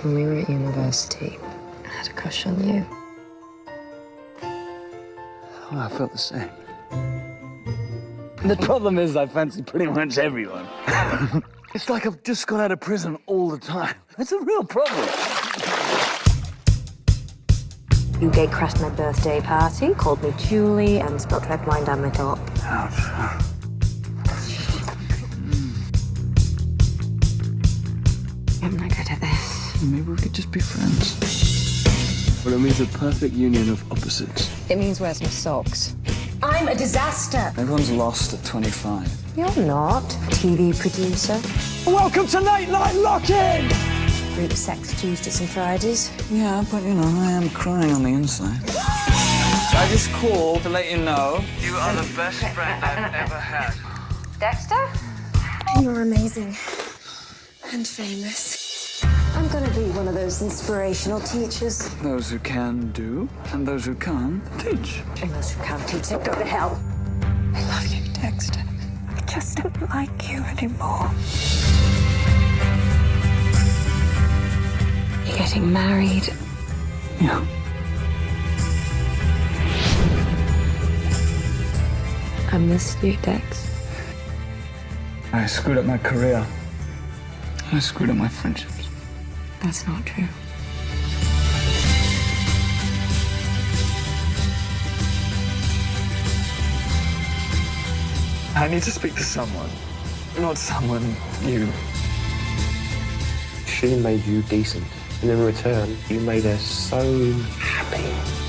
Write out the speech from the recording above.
when we were at university, I had a crush on you. Oh, I felt the same. The problem is I fancy pretty much everyone. It's like I've just got out of prison all the time. It's a real problem. You gate-crashed my birthday party, called me Julie, and spilled red wine down my top. Ouch. I'm not good at this. Maybe we could just be friends. Well, it means a perfect union of opposites. It means wear some socks. I'm a disaster. Everyone's lost at 25. You're not. TV producer. Welcome to Late Night Lock-In! Group sex Tuesdays and Fridays. Yeah, but, you know, I am crying on the inside. I just called to let you know you are the best friend I've ever had. Dexter? You're amazing. And famous. I'm gonna be one of those inspirational teachers. Those who can do, and those who can't teach. And those who can't teach, they go to hell. I love you, Dexter. I just don't like you anymore. You're getting married. Yeah. I miss you, Dex. I screwed up my career. I screwed up my friendships. That's not true. I need to speak to someone. Not someone, you. She made you decent, and in return, you made her so happy.